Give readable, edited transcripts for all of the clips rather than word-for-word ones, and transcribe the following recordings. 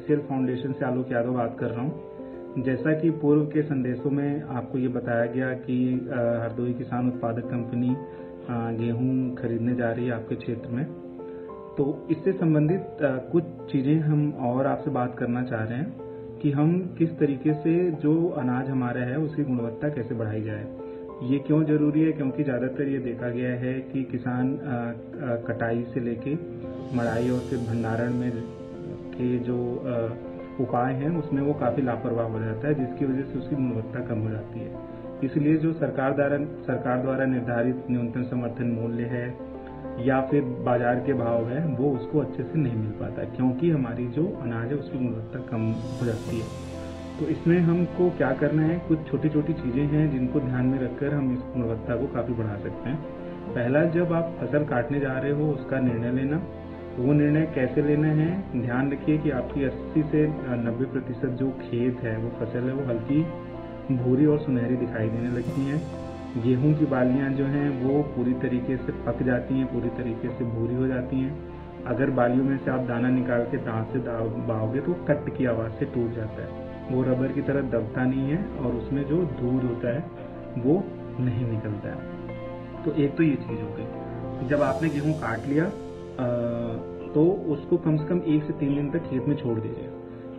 HCL foundation से आलोक यादव बात कर रहा हूं। जैसा कि पूर्व के संदेशों में आपको ये बताया गया कि हरदोई किसान उत्पादक कंपनी गेहूं खरीदने जा रही है आपके क्षेत्र में, तो इससे संबंधित कुछ चीज़ें हम और आपसे बात करना चाह रहे हैं कि हम किस तरीके से जो अनाज हमारा है उसकी गुणवत्ता कैसे बढ़ाई जाए। ये क्यों जरूरी है? क्योंकि ज़्यादातर ये देखा गया है कि किसान कटाई से लेके मड़ाई और फिर भंडारण में के जो उपाय हैं उसमें वो काफ़ी लापरवाह हो जाता है, जिसकी वजह से उसकी गुणवत्ता कम हो जाती है। इसलिए जो सरकार द्वारा निर्धारित न्यूनतम समर्थन मूल्य है या फिर बाजार के भाव है वो उसको अच्छे से नहीं मिल पाता, क्योंकि हमारी जो अनाज है उसकी गुणवत्ता कम हो जाती है। तो इसमें हमको क्या करना है, कुछ छोटी छोटी चीज़ें हैं जिनको ध्यान में रखकर हम इस गुणवत्ता को काफ़ी बढ़ा सकते हैं। पहला, जब आप फसल काटने जा रहे हो उसका निर्णय लेना। वो निर्णय कैसे लेना है, ध्यान रखिए कि आपकी 80 से 90% जो खेत है, वो फसल है, वो हल्की भूरी और सुनहरी दिखाई देने लगती हैं। गेहूं की बालियां जो हैं वो पूरी तरीके से पक जाती हैं, पूरी तरीके से भूरी हो जाती हैं। अगर बालियों में से आप दाना निकाल के दांत से बाओगे तो कट की आवाज़ से टूट जाता है, वो रबर की तरह दबता नहीं है और उसमें जो दूध होता है वो नहीं निकलता है। तो एक तो ये चीज़ हो गई। जब आपने गेहूं काट लिया तो उसको कम से कम 1 से 3 दिन तक खेत में छोड़ दीजिए।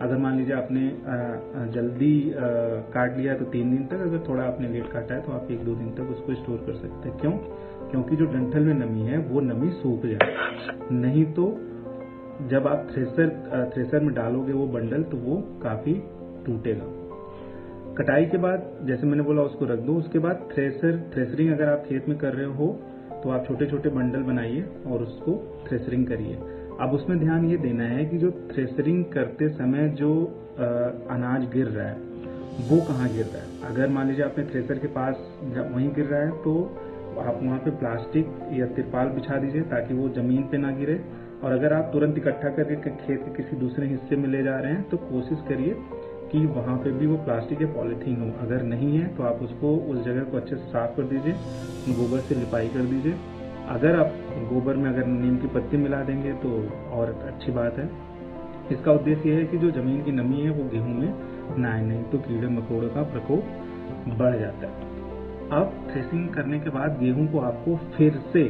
अगर मान लीजिए आपने जल्दी काट लिया तो 3 दिन तक, अगर थोड़ा आपने लेट काटा है तो आप 1-2 दिन तक उसको स्टोर कर सकते हैं। क्यों? क्योंकि जो डंठल में नमी है वो नमी सूख जाए, नहीं तो जब आप थ्रेसर में डालोगे वो बंडल तो वो काफ़ी टूटेगा। कटाई के बाद जैसे मैंने बोला उसको रख दो। उसके बाद थ्रेसरिंग अगर आप खेत में कर रहे हो तो आप छोटे छोटे बंडल बनाइए और उसको थ्रेसरिंग करिए। अब उसमें ध्यान ये देना है कि जो थ्रेसरिंग करते समय जो अनाज गिर रहा है वो कहाँ गिर रहा है। अगर मान लीजिए आपने थ्रेसर के पास वहीं गिर रहा है तो आप वहाँ पे प्लास्टिक या तिरपाल बिछा दीजिए ताकि वो जमीन पे ना गिरे। और अगर आप तुरंत इकट्ठा करके खेत के किसी दूसरे हिस्से में ले जा रहे हैं तो कोशिश करिए कि वहाँ पे भी वो प्लास्टिक या पॉलीथीन हो। अगर नहीं है तो आप उसको उस जगह को अच्छे से साफ कर दीजिए, गोबर से लिपाई कर दीजिए। अगर आप गोबर में अगर नीम की पत्ती मिला देंगे तो और अच्छी बात है। इसका उद्देश्य यह है कि जो जमीन की नमी है वो गेहूं में ना आए, नहीं तो कीड़े मकोड़ों का प्रकोप बढ़ जाता है। अब थ्रेसिंग करने के बाद गेहूं को आपको फिर से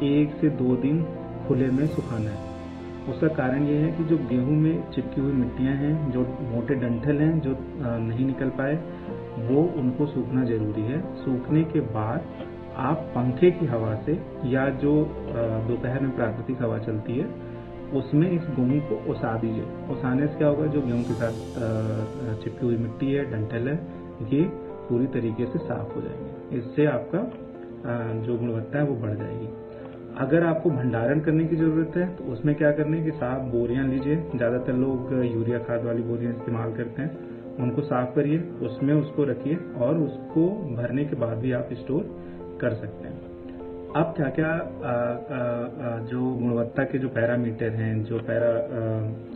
1 से 2 दिन खुले में सुखाना है। उसका कारण ये है कि जो गेहूं में चिपकी हुई मिट्टियां हैं, जो मोटे डंठल हैं जो नहीं निकल पाए, वो उनको सूखना जरूरी है। सूखने के बाद आप पंखे की हवा से या जो दोपहर में प्राकृतिक हवा चलती है उसमें इस गेहूं को ओसा दीजिए। ओसाने से क्या होगा, जो गेहूं के साथ चिपकी हुई मिट्टी है, डंठल है, ये पूरी तरीके से साफ हो जाएंगे। इससे आपका जो गुणवत्ता है वो बढ़ जाएगी। अगर आपको भंडारण करने की ज़रूरत है तो उसमें क्या करना है कि साफ बोरियां लीजिए। ज़्यादातर लोग यूरिया खाद वाली बोरियां इस्तेमाल करते हैं, उनको साफ करिए, उसमें उसको रखिए और उसको भरने के बाद भी आप स्टोर कर सकते हैं। अब क्या क्या जो गुणवत्ता के जो पैरामीटर हैं, जो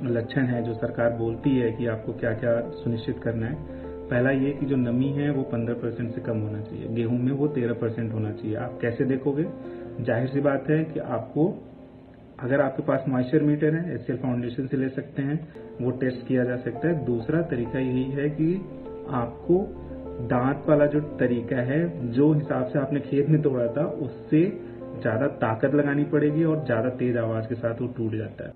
लक्षण हैं जो सरकार बोलती है कि आपको क्या क्या सुनिश्चित करना है। पहला ये कि जो नमी है वो 15% से कम होना चाहिए, गेहूं में वो 13% होना चाहिए। आप कैसे देखोगे? जाहिर सी बात है कि आपको, अगर आपके पास मॉइस्चर मीटर है, एचसीएल फाउंडेशन से ले सकते हैं, वो टेस्ट किया जा सकता है। दूसरा तरीका यही है कि आपको दांत वाला जो तरीका है, जो हिसाब से आपने खेत में तोड़ा था उससे ज़्यादा ताकत लगानी पड़ेगी और ज़्यादा तेज आवाज़ के साथ वो टूट जाता है।